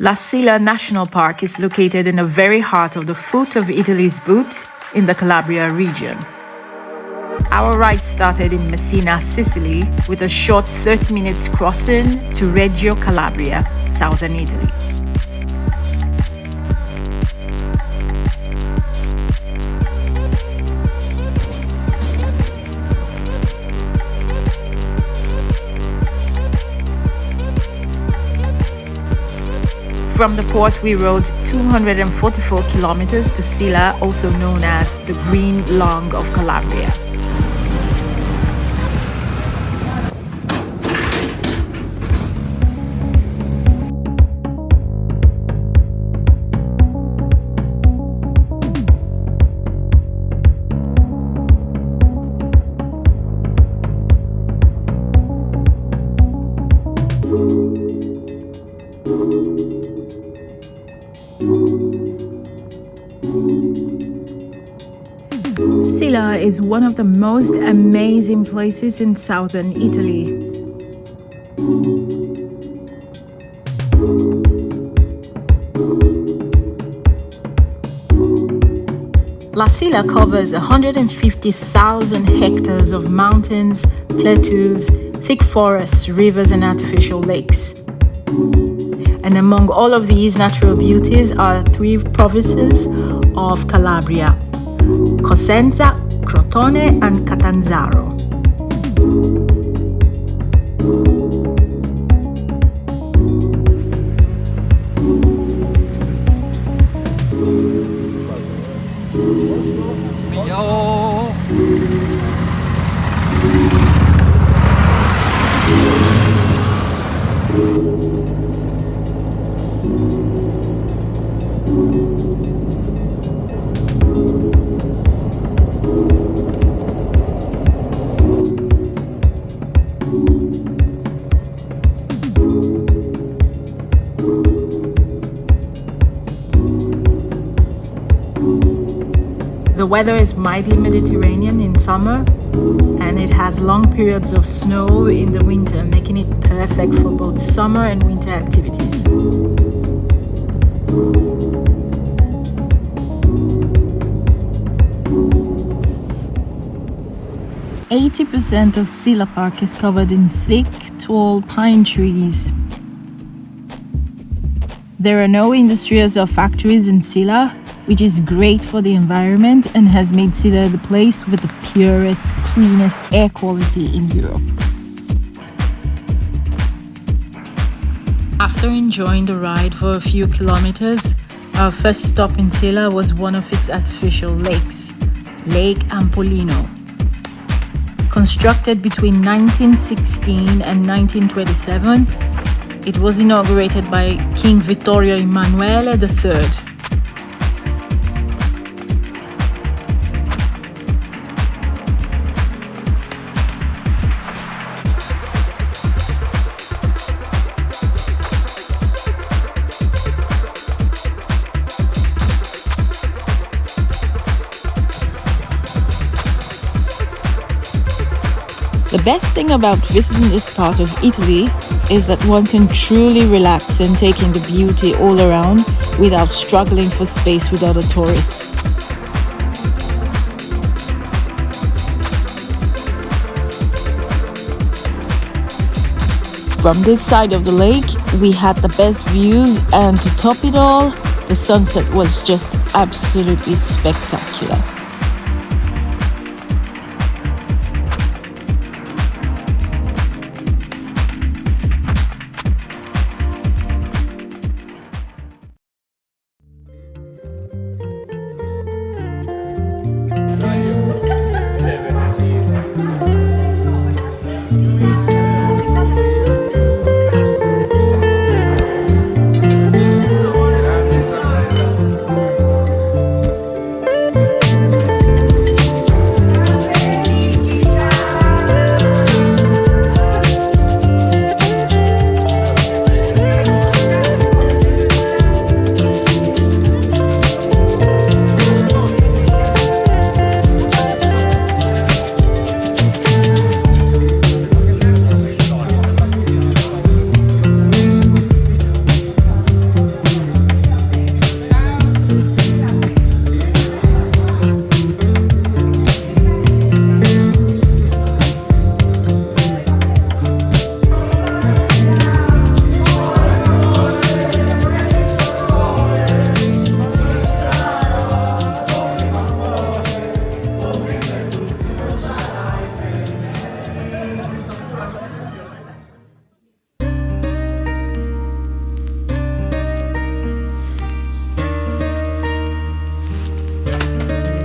La Sila National Park is located in the very heart of the foot of Italy's boot in the Calabria region. Our ride started in Messina, Sicily, with a short 30 minutes crossing to Reggio Calabria, southern Italy. From the port, we rode 244 kilometers to Sila, also known as the Green Lung of Calabria. Sila is one of the most amazing places in southern Italy. La Sila covers 150,000 hectares of mountains, plateaus, thick forests, rivers and artificial lakes. And among all of these natural beauties are three provinces of Calabria: Cosenza, Crotone and Catanzaro. The weather is mildly Mediterranean in summer, and it has long periods of snow in the winter, making it perfect for both summer and winter activities. "80% of Sila Park is covered in thick, tall pine trees. There are no industries or factories in Sila, which is great for the environment and has made Sila the place with the purest, cleanest air quality in Europe." After enjoying the ride for a few kilometers, our first stop in Sila was one of its artificial lakes, Lake Ampollino. Constructed between 1916 and 1927, it was inaugurated by King Vittorio Emanuele III. The best thing about visiting this part of Italy is that one can truly relax and take in the beauty all around without struggling for space with other tourists. From this side of the lake, we had the best views, and to top it all, the sunset was just absolutely spectacular.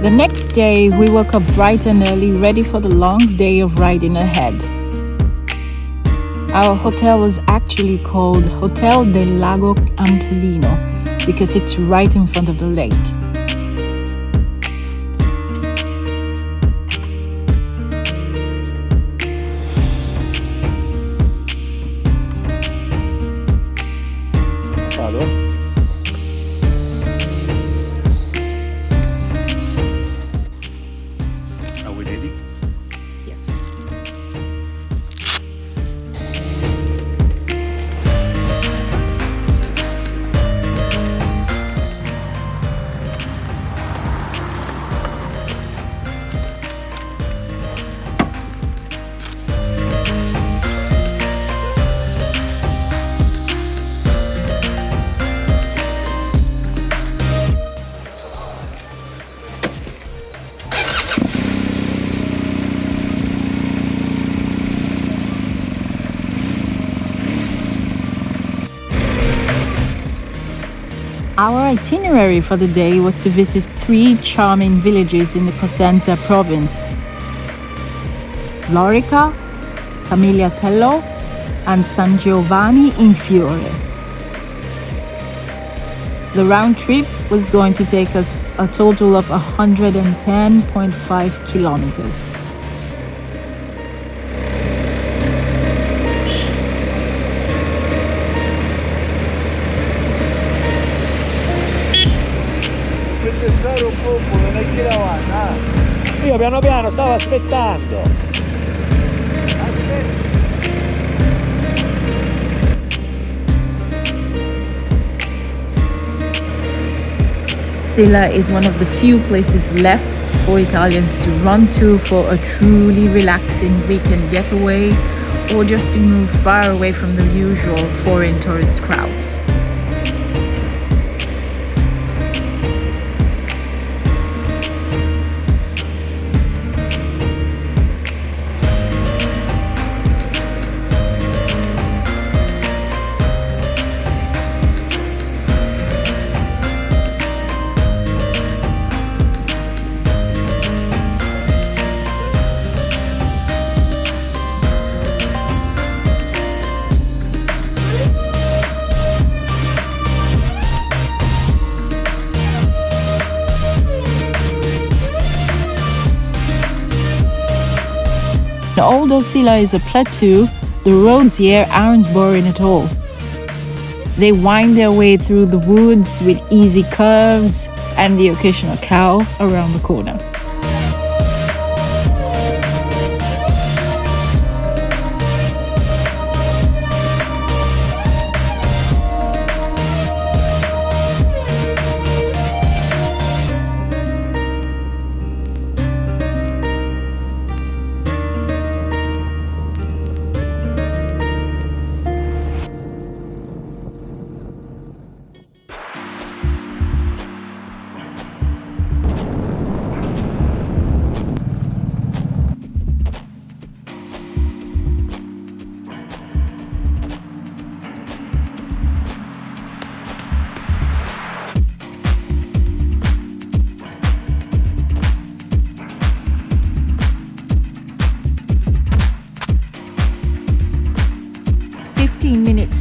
The next day, we woke up bright and early, ready for the long day of riding ahead. Our hotel was actually called Hotel del Lago Ampollino because it's right in front of the lake. Are we ready? Yes. Our itinerary for the day was to visit 3 charming villages in the Cosenza province: Lorica, Camigliatello, and San Giovanni In Fiore. The round trip was going to take us a total of 110.5 kilometers. Un po' non è che avanti. Io piano piano stavo aspettando. Sila is one of the few places left for Italians to run to for a truly relaxing weekend getaway, or just to move far away from the usual foreign tourist crowds. Although Sila is a plateau, the roads here aren't boring at all. They wind their way through the woods with easy curves and the occasional cow around the corner.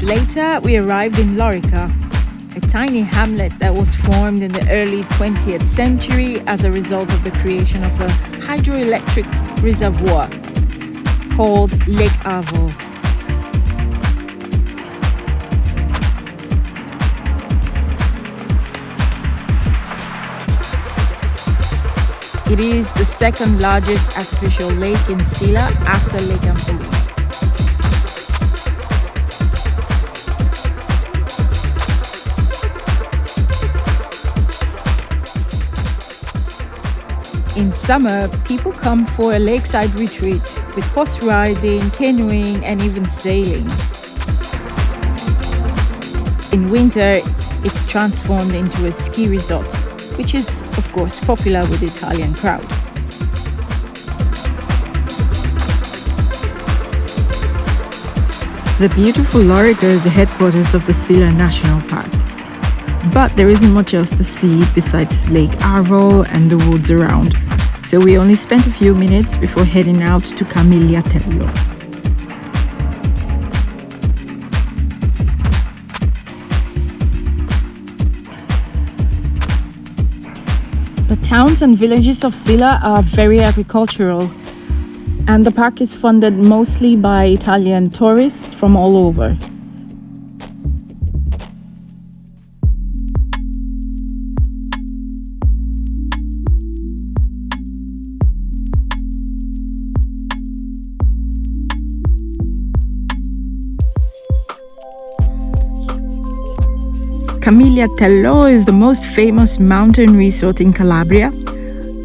Later, we arrived in Lorica, a tiny hamlet that was formed in the early 20th century as a result of the creation of a hydroelectric reservoir called Lake Arvo. It is the second largest artificial lake in Sila after Lake Ampollino. In summer, people come for a lakeside retreat with horse riding, canoeing, and even sailing. In winter, it's transformed into a ski resort, which is, of course, popular with the Italian crowd. The beautiful Lorica is the headquarters of the Sila National Park. But there isn't much else to see besides Lake Arvo and the woods around, so we only spent a few minutes before heading out to Camigliatello. The towns and villages of Sila are very agricultural, and the park is funded mostly by Italian tourists from all over. Camigliatello is the most famous mountain resort in Calabria,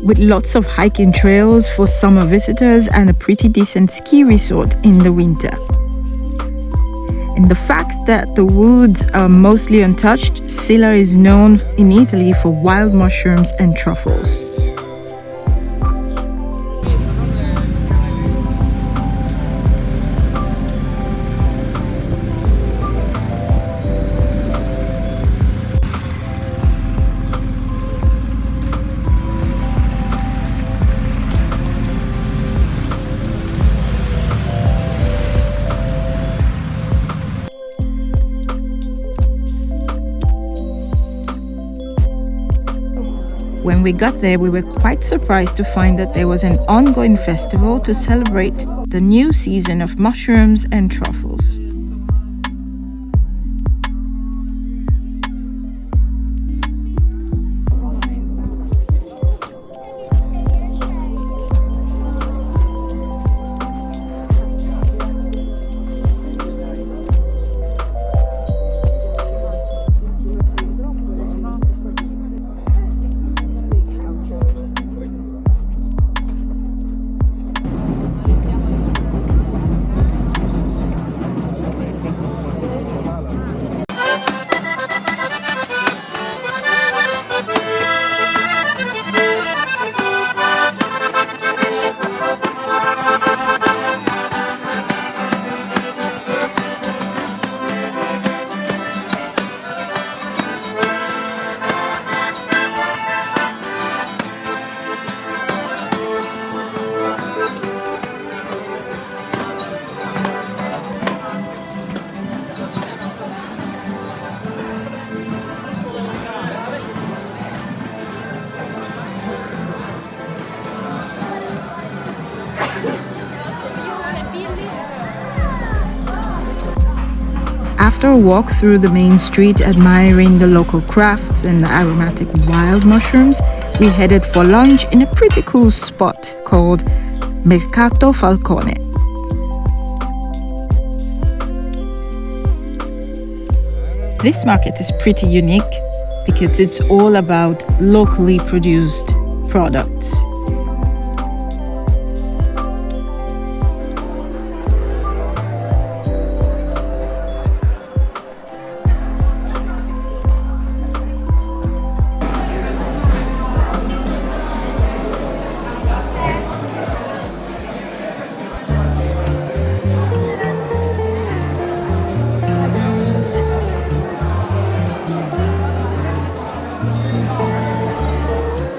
with lots of hiking trails for summer visitors and a pretty decent ski resort in the winter. And the fact that the woods are mostly untouched, Sila is known in Italy for wild mushrooms and truffles. When we got there, we were quite surprised to find that there was an ongoing festival to celebrate the new season of mushrooms and truffles. After a walk through the main street admiring the local crafts and the aromatic wild mushrooms, we headed for lunch in a pretty cool spot called Mercato Falcone. This market is pretty unique because it's all about locally produced products.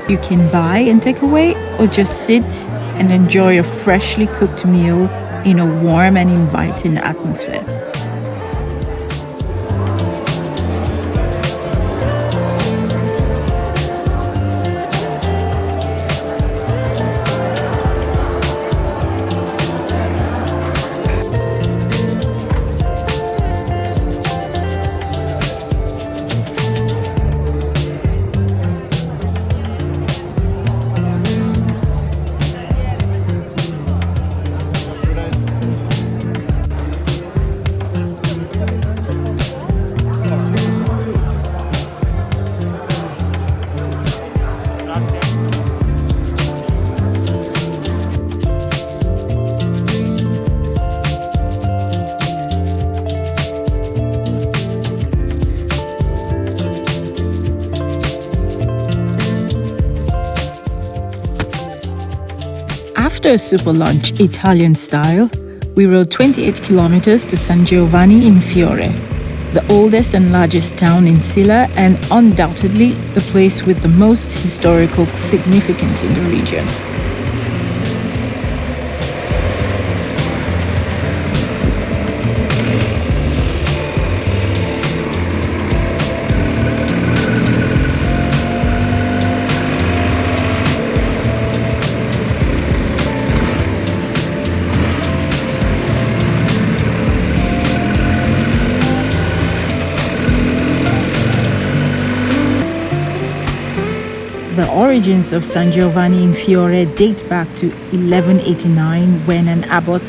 You can buy and take away or just sit and enjoy a freshly cooked meal in a warm and inviting atmosphere. After a super lunch Italian style, we rode 28 kilometers to San Giovanni In Fiore, the oldest and largest town in Sila, and undoubtedly the place with the most historical significance in the region. The origins of San Giovanni In Fiore date back to 1189 when an abbot,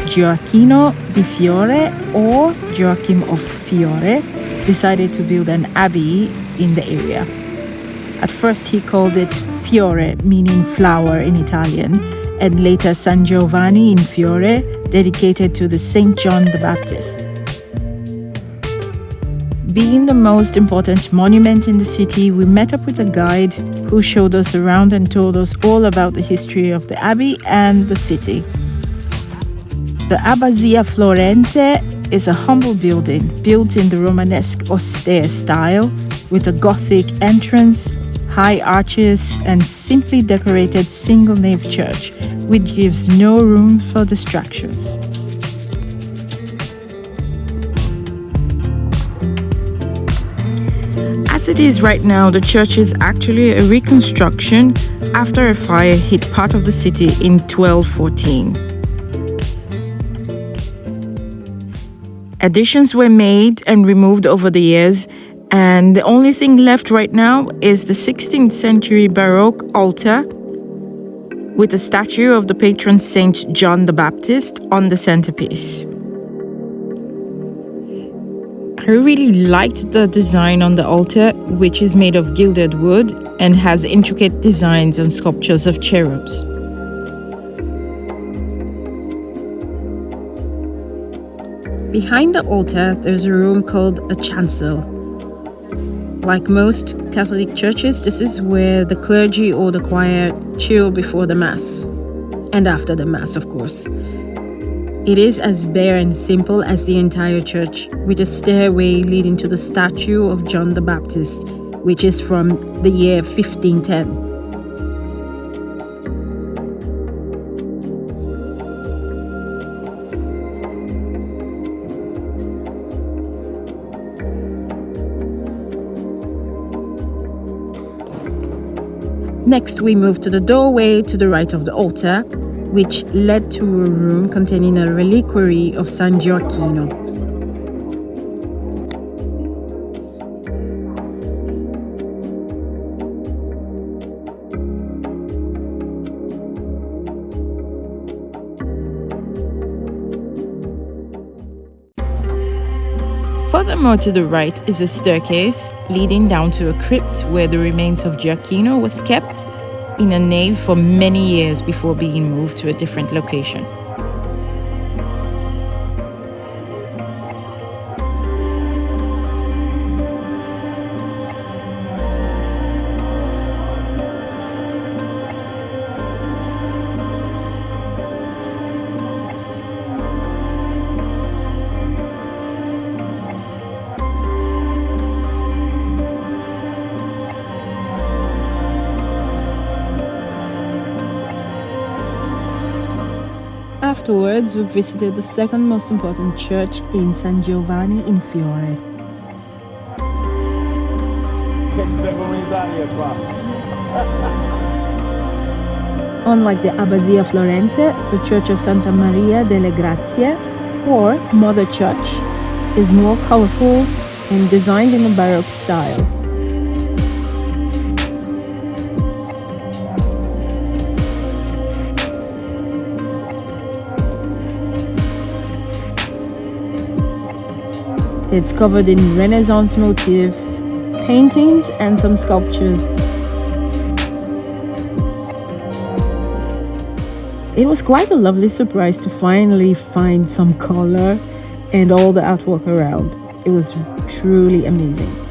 Gioacchino di Fiore or Joachim of Fiore, decided to build an abbey in the area. At first he called it Fiore, meaning flower in Italian, and later San Giovanni In Fiore, dedicated to the Saint John the Baptist. Being the most important monument in the city, we met up with a guide who showed us around and told us all about the history of the abbey and the city. The Abbazia Florence is a humble building built in the Romanesque austere style with a Gothic entrance, high arches, and simply decorated single-nave church, which gives no room for distractions. As it is right now, the church is actually a reconstruction after a fire hit part of the city in 1214. Additions were made and removed over the years, and the only thing left right now is the 16th century Baroque altar with a statue of the patron Saint John the Baptist on the centerpiece. I really liked the design on the altar, which is made of gilded wood and has intricate designs and sculptures of cherubs. Behind the altar, there's a room called a chancel. Like most Catholic churches, this is where the clergy or the choir chill before the Mass, and after the Mass, of course. It is as bare and simple as the entire church, with a stairway leading to the statue of John the Baptist, which is from the year 1510. Next, we moved to the doorway to the right of the altar, which led to a room containing a reliquary of San Gioacchino. Furthermore, to the right is a staircase leading down to a crypt where the remains of Gioacchino was kept in a nave for many years before being moved to a different location. Afterwards, we visited the second most important church in San Giovanni In Fiore. Unlike the Abbazia Florence, the Church of Santa Maria delle Grazie, or Mother Church, is more colorful and designed in a Baroque style. It's covered in Renaissance motifs, paintings, and some sculptures. It was quite a lovely surprise to finally find some color and all the artwork around. It was truly amazing.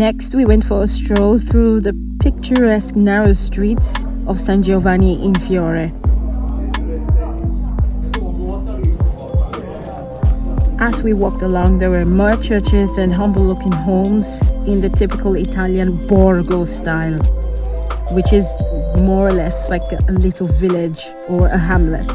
Next, we went for a stroll through the picturesque narrow streets of San Giovanni in Fiore. As we walked along, there were more churches and humble-looking homes in the typical Italian borgo style, which is more or less like a little village or a hamlet.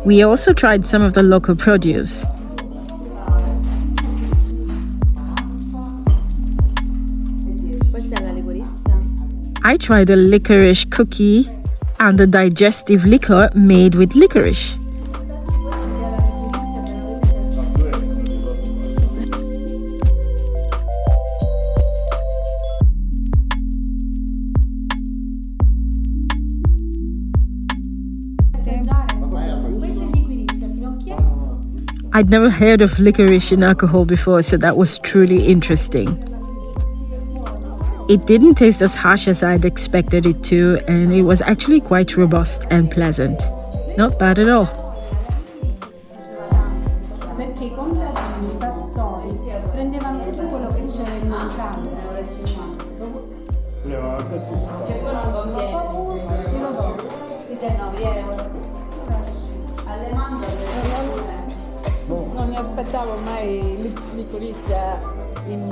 We also tried some of the local produce. I tried a licorice cookie and a digestive liquor made with licorice. I'd never heard of licorice in alcohol before, so that was truly interesting. It didn't taste as harsh as I'd expected it to, and it was actually quite robust and pleasant. Not bad at all. Non mi aspettavo mai licorizia in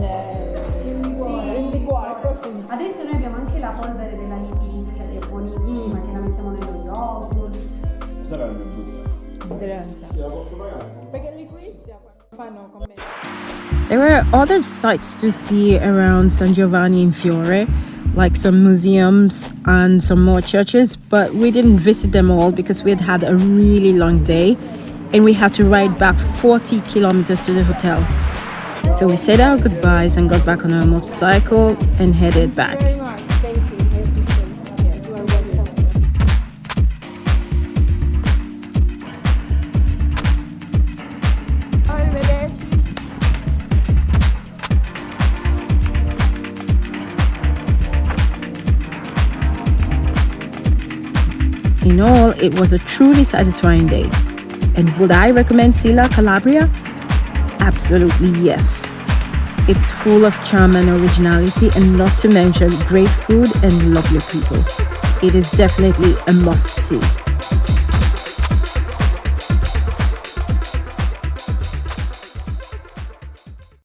liquore così. Adesso noi abbiamo anche la polvere della liquizia che è buonissima, che la mettiamo nello yogurt. Perché licorizia fanno con me. There were other sights to see around San Giovanni in Fiore, like some museums and some more churches, but we didn't visit them all because we had had a really long day and we had to ride back 40 kilometers to the hotel. So we said our goodbyes and got back on our motorcycle and headed back. In all, it was a truly satisfying day. And would I recommend Sila, Calabria? Absolutely yes. It's full of charm and originality, and not to mention great food and lovely people. It is definitely a must-see.